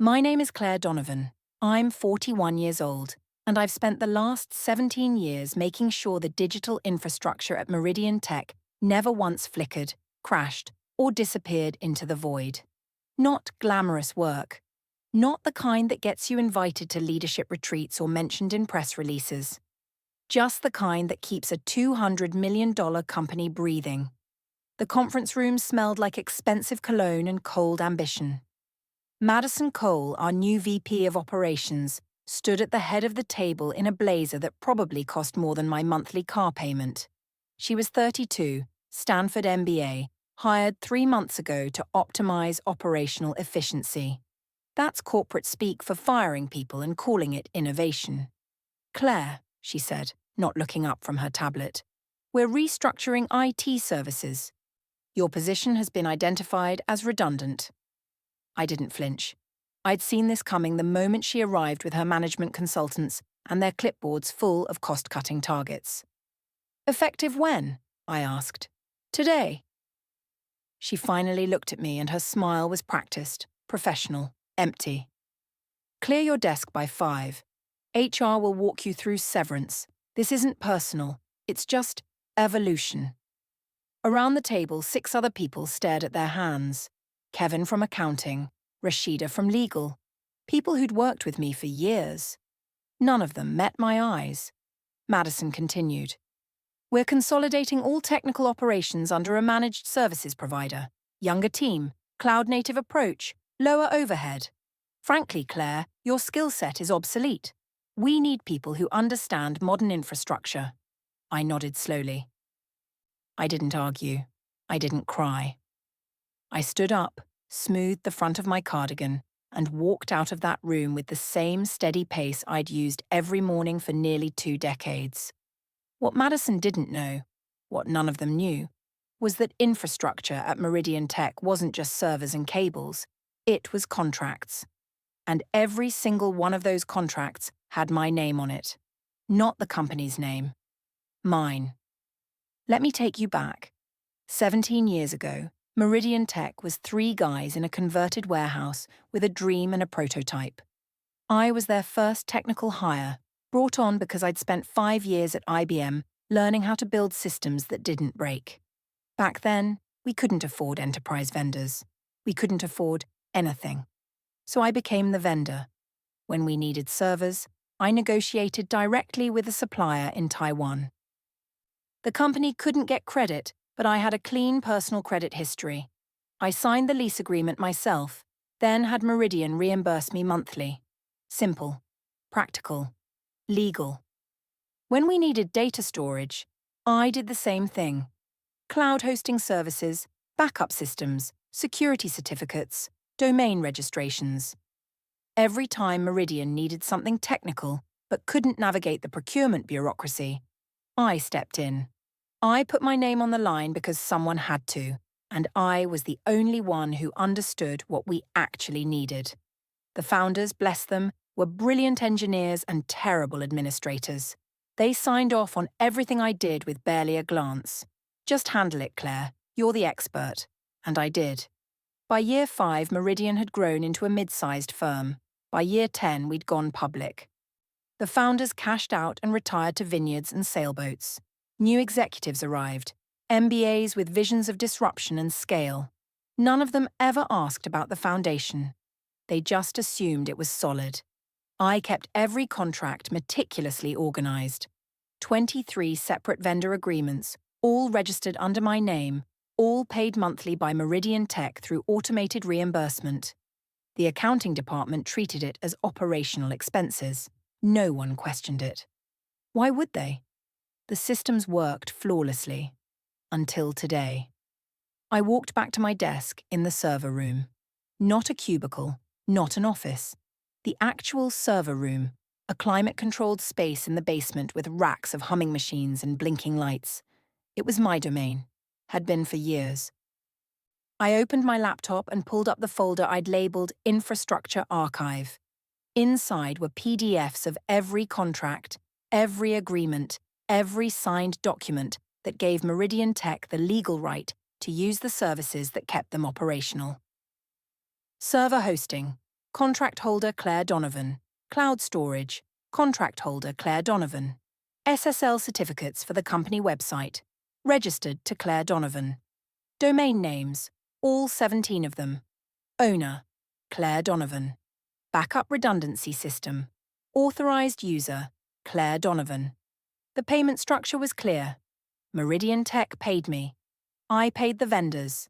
My name is Claire Donovan. I'm 41 years old, and I've spent the last 17 years making sure the digital infrastructure at Meridian Tech never once flickered, crashed, or disappeared into the void. Not glamorous work. Not the kind that gets you invited to leadership retreats or mentioned in press releases. Just the kind that keeps a $200 million company breathing. The conference room smelled like expensive cologne and cold ambition. Madison Cole, our new VP of Operations, stood at the head of the table in a blazer that probably cost more than my monthly car payment. She was 32, Stanford MBA, hired 3 months ago to optimize operational efficiency. That's corporate speak for firing people and calling it innovation. Claire, she said, not looking up from her tablet, we're restructuring IT services. Your position has been identified as redundant. I didn't flinch. I'd seen this coming the moment she arrived with her management consultants and their clipboards full of cost-cutting targets. Effective when? I asked. Today. She finally looked at me and her smile was practiced, professional, empty. Clear your desk by 5. HR will walk you through severance. This isn't personal. It's just evolution. Around the table, 6 other people stared at their hands. Kevin from accounting, Rashida from legal, people who'd worked with me for years. None of them met my eyes. Madison continued. We're consolidating all technical operations under a managed services provider. Younger team, cloud-native approach, lower overhead. Frankly, Claire, your skill set is obsolete. We need people who understand modern infrastructure. I nodded slowly. I didn't argue. I didn't cry. I stood up, smoothed the front of my cardigan, and walked out of that room with the same steady pace I'd used every morning for nearly 2 decades. What Madison didn't know, what none of them knew, was that infrastructure at Meridian Tech wasn't just servers and cables, it was contracts. And every single one of those contracts had my name on it. Not the company's name. Mine. Let me take you back. 17 years ago, Meridian Tech was 3 guys in a converted warehouse with a dream and a prototype. I was their first technical hire, brought on because I'd spent 5 years at IBM learning how to build systems that didn't break. Back then, we couldn't afford enterprise vendors. We couldn't afford anything. So I became the vendor. When we needed servers, I negotiated directly with a supplier in Taiwan. The company couldn't get credit, but I had a clean personal credit history. I signed the lease agreement myself, then had Meridian reimburse me monthly. Simple, practical, legal. When we needed data storage, I did the same thing. Cloud hosting services, backup systems, security certificates, domain registrations. Every time Meridian needed something technical but couldn't navigate the procurement bureaucracy, I stepped in. I put my name on the line because someone had to, and I was the only one who understood what we actually needed. The founders, bless them, were brilliant engineers and terrible administrators. They signed off on everything I did with barely a glance. Just handle it, Claire. You're the expert. And I did. By year 5, Meridian had grown into a mid-sized firm. By year 10, we'd gone public. The founders cashed out and retired to vineyards and sailboats. New executives arrived, MBAs with visions of disruption and scale. None of them ever asked about the foundation. They just assumed it was solid. I kept every contract meticulously organized. 23 separate vendor agreements, all registered under my name, all paid monthly by Meridian Tech through automated reimbursement. The accounting department treated it as operational expenses. No one questioned it. Why would they? The systems worked flawlessly. Until today. I walked back to my desk in the server room. Not a cubicle, not an office. The actual server room, a climate-controlled space in the basement with racks of humming machines and blinking lights. It was my domain, had been for years. I opened my laptop and pulled up the folder I'd labeled Infrastructure Archive. Inside were PDFs of every contract, every agreement, every signed document that gave Meridian Tech the legal right to use the services that kept them operational. Server hosting, Contract holder Claire Donovan. Cloud storage. Contract holder Claire Donovan. SSL certificates for the company website. Registered to Claire Donovan. Domain names. All 17 of them. Owner. Claire Donovan. Backup redundancy system. Authorized user. Claire Donovan. The payment structure was clear. Meridian Tech paid me. I paid the vendors.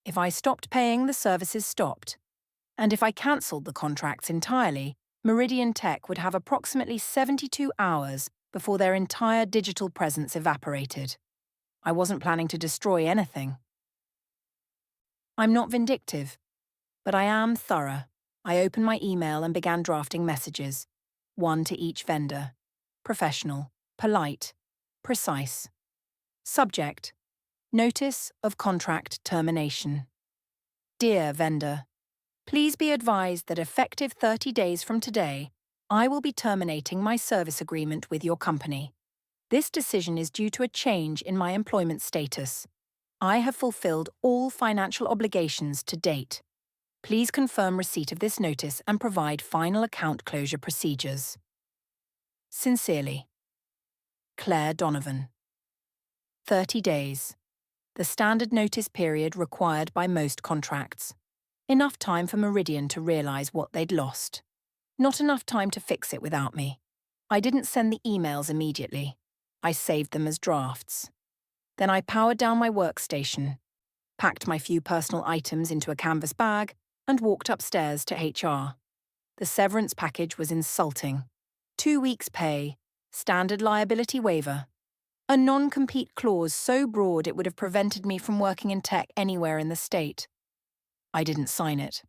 If I stopped paying, the services stopped. And if I cancelled the contracts entirely, Meridian Tech would have approximately 72 hours before their entire digital presence evaporated. I wasn't planning to destroy anything. I'm not vindictive, but I am thorough. I opened my email and began drafting messages, one to each vendor. Professional, polite, precise. Subject: Notice of contract termination. Dear vendor, please be advised that effective 30 days from today, I will be terminating my service agreement with your company. This decision is due to a change in my employment status. I have fulfilled all financial obligations to date. Please confirm receipt of this notice and provide final account closure procedures. Sincerely, Claire Donovan. 30 days. The standard notice period required by most contracts. Enough time for Meridian to realise what they'd lost. Not enough time to fix it without me. I didn't send the emails immediately. I saved them as drafts. Then I powered down my workstation, packed my few personal items into a canvas bag, and walked upstairs to HR. The severance package was insulting. 2 weeks' pay, standard liability waiver. A non-compete clause so broad it would have prevented me from working in tech anywhere in the state. I didn't sign it.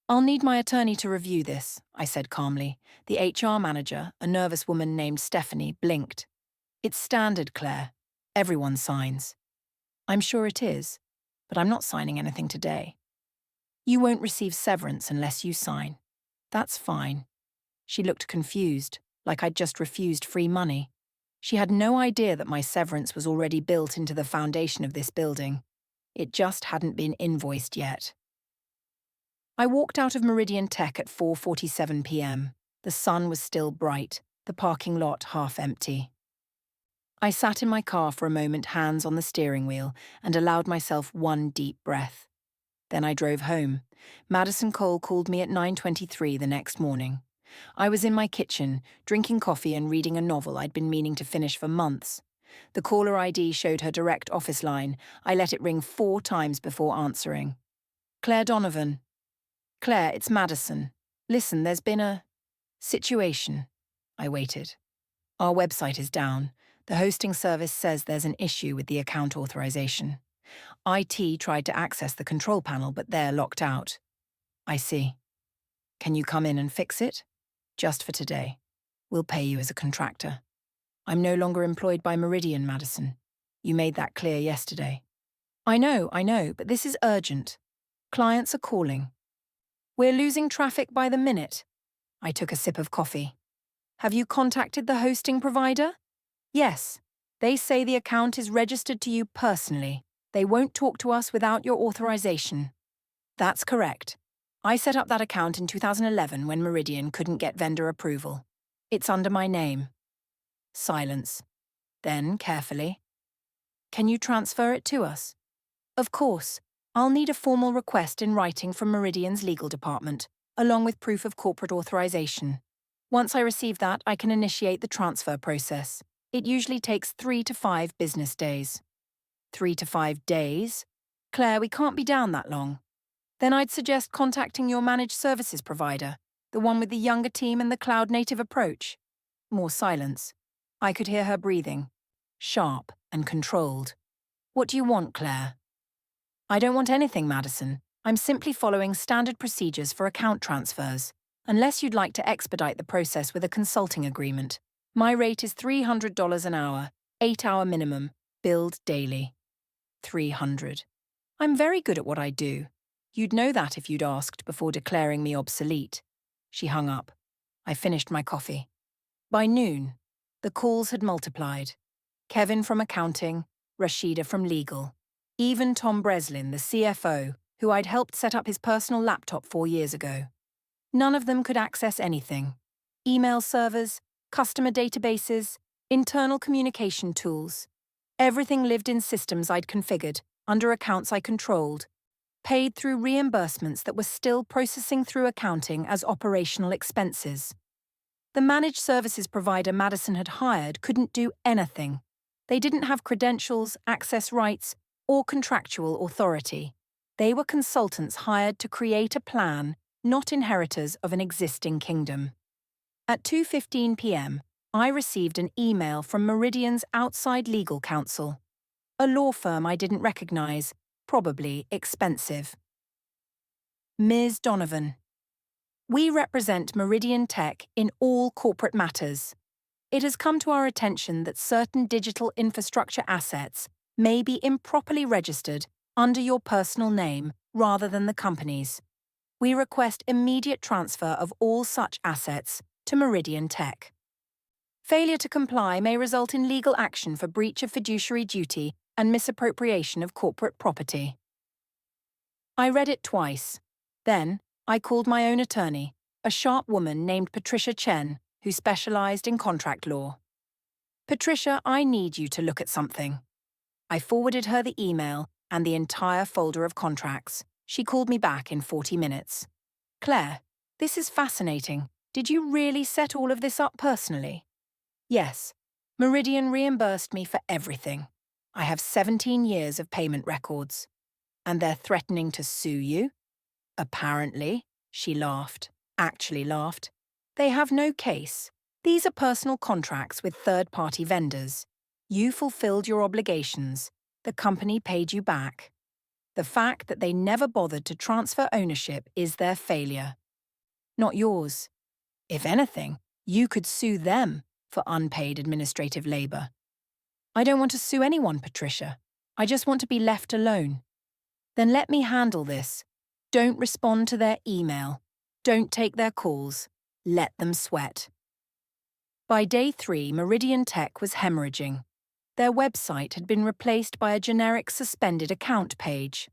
I'll need my attorney to review this, I said calmly. The HR manager, a nervous woman named Stephanie, blinked. It's standard, Claire. Everyone signs. I'm sure it is, but I'm not signing anything today. You won't receive severance unless you sign. That's fine. She looked confused, like I'd just refused free money. She had no idea that my severance was already built into the foundation of this building. It just hadn't been invoiced yet. I walked out of Meridian Tech at 4:47 p.m. The sun was still bright, the parking lot half empty. I sat in my car for a moment, hands on the steering wheel, and allowed myself one deep breath. Then I drove home. Madison Cole called me at 9:23 the next morning. I was in my kitchen, drinking coffee and reading a novel I'd been meaning to finish for months. The caller ID showed her direct office line. I let it ring 4 times before answering. Claire Donovan. Claire, it's Madison. Listen, there's been a situation. I waited. Our website is down. The hosting service says there's an issue with the account authorization. IT tried to access the control panel, but they're locked out. I see. Can you come in and fix it? Just for today. We'll pay you as a contractor. I'm no longer employed by Meridian, Madison. You made that clear yesterday. I know, but this is urgent. Clients are calling. We're losing traffic by the minute. I took a sip of coffee. Have you contacted the hosting provider? Yes. They say the account is registered to you personally. They won't talk to us without your authorization. That's correct. I set up that account in 2011 when Meridian couldn't get vendor approval. It's under my name. Silence. Then, carefully. Can you transfer it to us? Of course. I'll need a formal request in writing from Meridian's legal department, along with proof of corporate authorization. Once I receive that, I can initiate the transfer process. It usually takes 3 to 5 business days. 3 to 5 days? Claire, we can't be down that long. Then I'd suggest contacting your managed services provider, the one with the younger team and the cloud-native approach. More silence. I could hear her breathing. Sharp and controlled. What do you want, Claire? I don't want anything, Madison. I'm simply following standard procedures for account transfers, unless you'd like to expedite the process with a consulting agreement. My rate is $300 an hour, 8-hour minimum, billed daily. $300. I'm very good at what I do. You'd know that if you'd asked before declaring me obsolete. She hung up. I finished my coffee. By noon, the calls had multiplied. Kevin from accounting, Rashida from legal. Even Tom Breslin, the CFO, who I'd helped set up his personal laptop 4 years ago. None of them could access anything. Email servers, customer databases, internal communication tools. Everything lived in systems I'd configured, under accounts I controlled, paid through reimbursements that were still processing through accounting as operational expenses. The managed services provider Madison had hired couldn't do anything. They didn't have credentials, access rights, or contractual authority. They were consultants hired to create a plan, not inheritors of an existing kingdom. At 2:15 p.m., I received an email from Meridian's outside legal counsel, a law firm I didn't recognize, probably expensive. Ms. Donovan, we represent Meridian Tech in all corporate matters. It has come to our attention that certain digital infrastructure assets may be improperly registered under your personal name rather than the company's. We request immediate transfer of all such assets to Meridian Tech. Failure to comply may result in legal action for breach of fiduciary duty and misappropriation of corporate property. I read it twice. Then, I called my own attorney, a sharp woman named Patricia Chen, who specialized in contract law. Patricia, I need you to look at something. I forwarded her the email and the entire folder of contracts. She called me back in 40 minutes. Claire, this is fascinating. Did you really set all of this up personally? Yes. Meridian reimbursed me for everything. I have 17 years of payment records. And they're threatening to sue you? Apparently, she laughed. Actually laughed. They have no case. These are personal contracts with third-party vendors. You fulfilled your obligations. The company paid you back. The fact that they never bothered to transfer ownership is their failure. Not yours. If anything, you could sue them for unpaid administrative labor. I don't want to sue anyone, Patricia. I just want to be left alone. Then let me handle this. Don't respond to their email. Don't take their calls. Let them sweat. By day 3, Meridian Tech was hemorrhaging. Their website had been replaced by a generic suspended account page.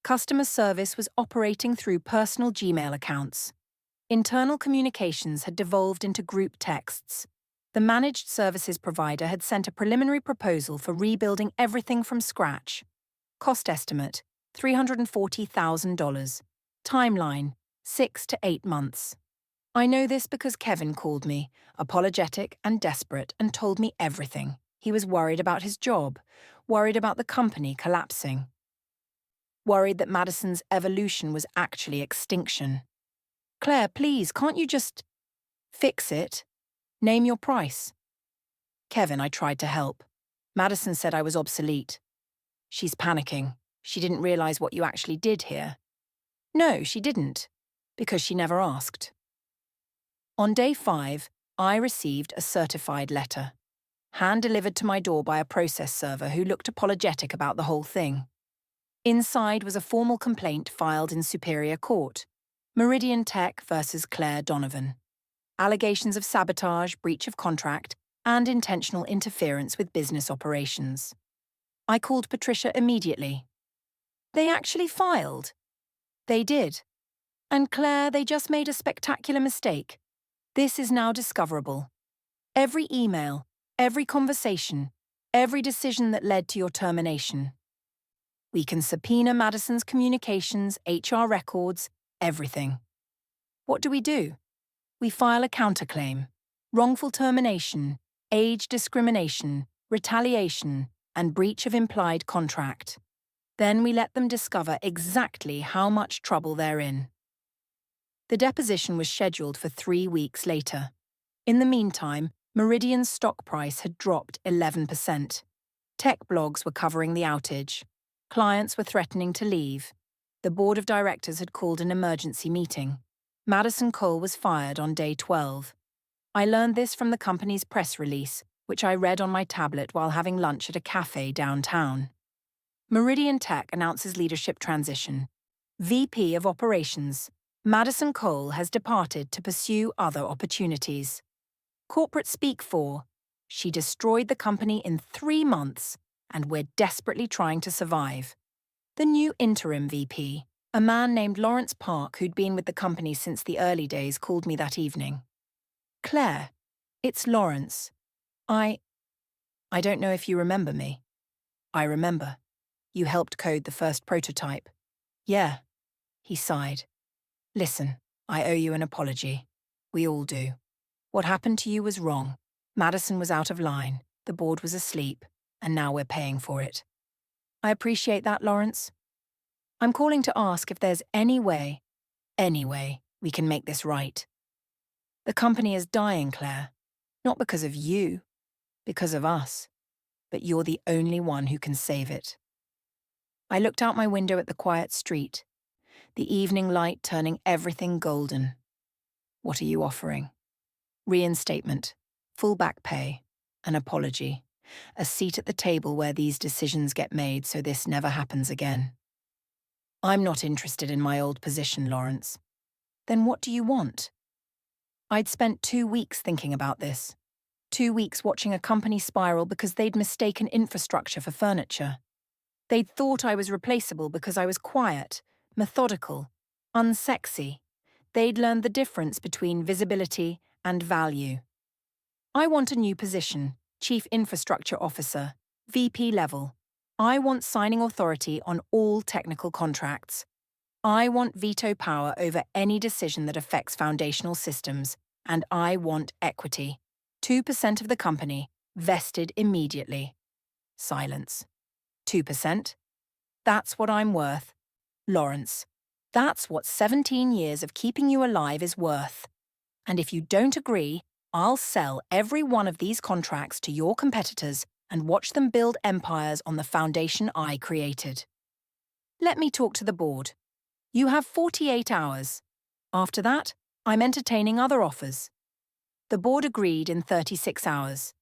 Customer service was operating through personal Gmail accounts. Internal communications had devolved into group texts. The managed services provider had sent a preliminary proposal for rebuilding everything from scratch. Cost estimate, $340,000. Timeline, 6 to 8 months. I know this because Kevin called me, apologetic and desperate, and told me everything. He was worried about his job, worried about the company collapsing, worried that Madison's evolution was actually extinction. Claire, please, can't you just fix it? Name your price. Kevin, I tried to help. Madison said I was obsolete. She's panicking. She didn't realize what you actually did here. No, she didn't, because she never asked. On day 5, I received a certified letter, hand-delivered to my door by a process server who looked apologetic about the whole thing. Inside was a formal complaint filed in Superior Court, Meridian Tech versus Claire Donovan. Allegations of sabotage, breach of contract, and intentional interference with business operations. I called Patricia immediately. They actually filed. They did. And Claire, they just made a spectacular mistake. This is now discoverable. Every email, every conversation, every decision that led to your termination. We can subpoena Madison's communications, HR records, everything. What do? We file a counterclaim, wrongful termination, age discrimination, retaliation, and breach of implied contract. Then we let them discover exactly how much trouble they're in. The deposition was scheduled for 3 weeks later. In the meantime, Meridian's stock price had dropped 11%. Tech blogs were covering the outage. Clients were threatening to leave. The board of directors had called an emergency meeting. Madison Cole was fired on day 12. I learned this from the company's press release, which I read on my tablet while having lunch at a cafe downtown. Meridian Tech announces leadership transition. VP of Operations, Madison Cole has departed to pursue other opportunities. Corporate speak for, she destroyed the company in 3 months, and we're desperately trying to survive. The new interim VP, A man named Lawrence Park, who'd been with the company since the early days, called me that evening. Claire, it's Lawrence. I don't know if you remember me. I remember. You helped code the first prototype. Yeah, he sighed. Listen, I owe you an apology. We all do. What happened to you was wrong. Madison was out of line, the board was asleep, and now we're paying for it. I appreciate that, Lawrence. I'm calling to ask if there's any way we can make this right. The company is dying, Claire. Not because of you, because of us. But you're the only one who can save it. I looked out my window at the quiet street, the evening light turning everything golden. What are you offering? Reinstatement, full back pay, an apology, a seat at the table where these decisions get made so this never happens again. I'm not interested in my old position, Lawrence. Then what do you want? I'd spent 2 weeks thinking about this. 2 weeks watching a company spiral because they'd mistaken infrastructure for furniture. They'd thought I was replaceable because I was quiet, methodical, unsexy. They'd learned the difference between visibility and value. I want a new position, Chief Infrastructure Officer, VP level. I want signing authority on all technical contracts. I want veto power over any decision that affects foundational systems, and I want equity. 2% of the company, vested immediately. Silence. 2%? That's what I'm worth. Lawrence, that's what 17 years of keeping you alive is worth. And if you don't agree, I'll sell every one of these contracts to your competitors and watch them build empires on the foundation I created. Let me talk to the board. You have 48 hours. After that, I'm entertaining other offers. The board agreed in 36 hours.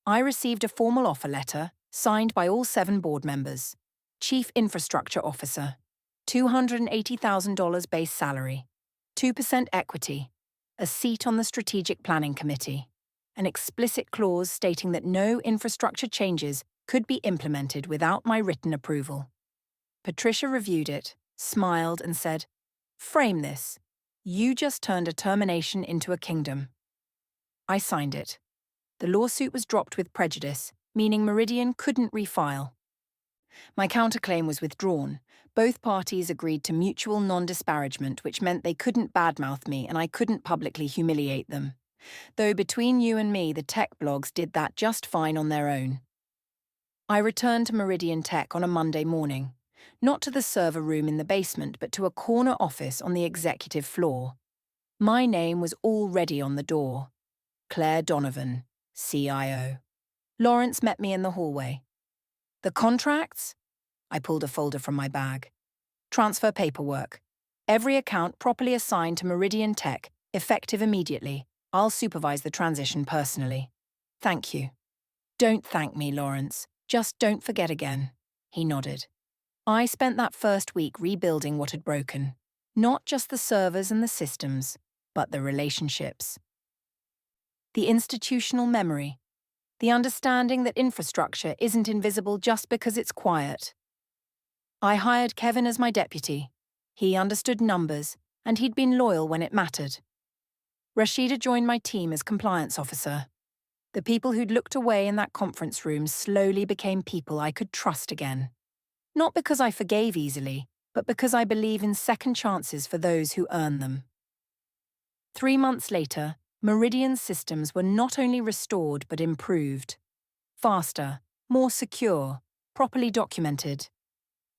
I received a formal offer letter, signed by all 7 board members. Chief Infrastructure Officer, $280,000 base salary, 2% equity, a seat on the Strategic Planning Committee, an explicit clause stating that no infrastructure changes could be implemented without my written approval. Patricia reviewed it, smiled and said, "Frame this. You just turned a termination into a kingdom." I signed it. The lawsuit was dropped with prejudice, meaning Meridian couldn't refile. My counterclaim was withdrawn. Both parties agreed to mutual non-disparagement, which meant they couldn't badmouth me and I couldn't publicly humiliate them. Though between you and me, the tech blogs did that just fine on their own. I returned to Meridian Tech on a Monday morning. Not to the server room in the basement, but to a corner office on the executive floor. My name was already on the door. Claire Donovan, CIO. Lawrence met me in the hallway. The contracts? I pulled a folder from my bag. Transfer paperwork. Every account properly assigned to Meridian Tech, effective immediately. I'll supervise the transition personally. Thank you. Don't thank me, Lawrence. Just don't forget again. He nodded. I spent that first week rebuilding what had broken. Not just the servers and the systems, but the relationships. The institutional memory. The understanding that infrastructure isn't invisible just because it's quiet. I hired Kevin as my deputy. He understood numbers, and he'd been loyal when it mattered. Rashida joined my team as compliance officer. The people who'd looked away in that conference room slowly became people I could trust again. Not because I forgave easily, but because I believe in second chances for those who earn them. 3 months later, Meridian's systems were not only restored but improved. Faster, more secure, properly documented.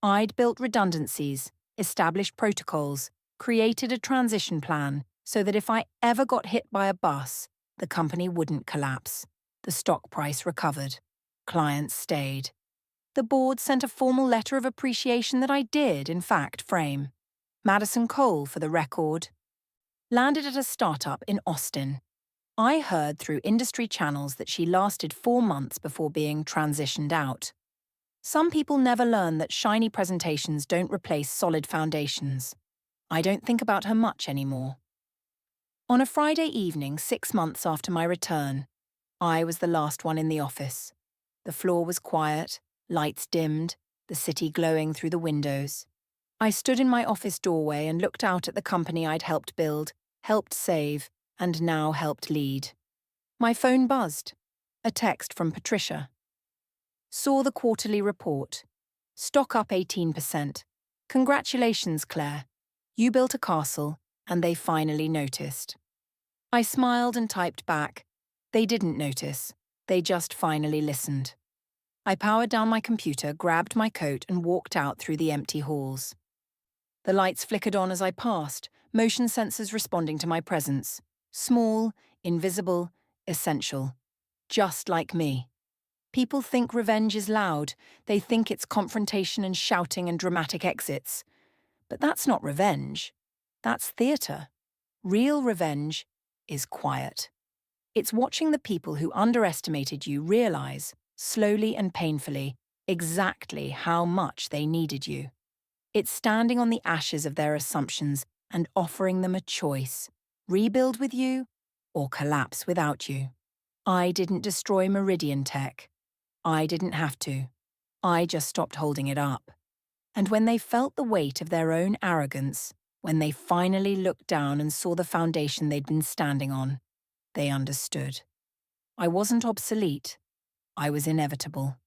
I'd built redundancies, established protocols, created a transition plan so that if I ever got hit by a bus, the company wouldn't collapse. The stock price recovered. Clients stayed. The board sent a formal letter of appreciation that I did, in fact, frame. Madison Cole, for the record. Landed at a startup in Austin. I heard through industry channels that she lasted 4 months before being transitioned out. Some people never learn that shiny presentations don't replace solid foundations. I don't think about her much anymore. On a Friday evening, 6 months after my return, I was the last one in the office. The floor was quiet, lights dimmed, the city glowing through the windows. I stood in my office doorway and looked out at the company I'd helped build, helped save, and now helped lead. My phone buzzed. A text from Patricia. Saw the quarterly report. Stock up 18%. Congratulations, Claire. You built a castle, and they finally noticed. I smiled and typed back. They didn't notice. They just finally listened. I powered down my computer, grabbed my coat, and walked out through the empty halls. The lights flickered on as I passed, motion sensors responding to my presence. Small, invisible, essential. Just like me. People think revenge is loud. They think it's confrontation and shouting and dramatic exits. But that's not revenge. That's theatre. Real revenge is quiet. It's watching the people who underestimated you realize, slowly and painfully, exactly how much they needed you. It's standing on the ashes of their assumptions and offering them a choice: rebuild with you or collapse without you. I didn't destroy Meridian Tech. I didn't have to. I just stopped holding it up. And when they felt the weight of their own arrogance, when they finally looked down and saw the foundation they'd been standing on, they understood. I wasn't obsolete. I was inevitable.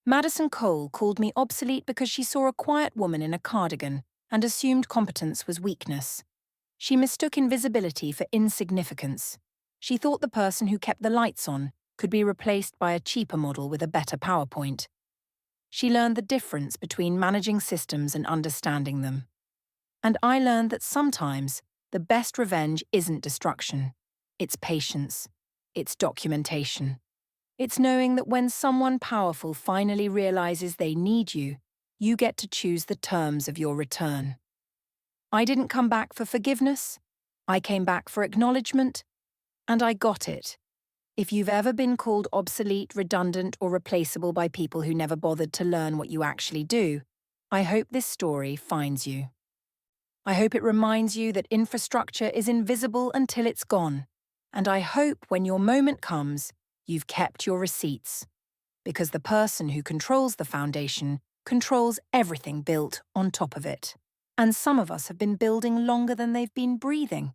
Madison Cole called me obsolete because she saw a quiet woman in a cardigan and assumed competence was weakness. She mistook invisibility for insignificance. She thought the person who kept the lights on could be replaced by a cheaper model with a better PowerPoint. She learned the difference between managing systems and understanding them. And I learned that sometimes the best revenge isn't destruction. It's patience. It's documentation. It's knowing that when someone powerful finally realizes they need you, you get to choose the terms of your return. I didn't come back for forgiveness. I came back for acknowledgement, and I got it. If you've ever been called obsolete, redundant, or replaceable by people who never bothered to learn what you actually do, I hope this story finds you. I hope it reminds you that infrastructure is invisible until it's gone. And I hope when your moment comes, you've kept your receipts. Because the person who controls the foundation controls everything built on top of it. And some of us have been building longer than they've been breathing.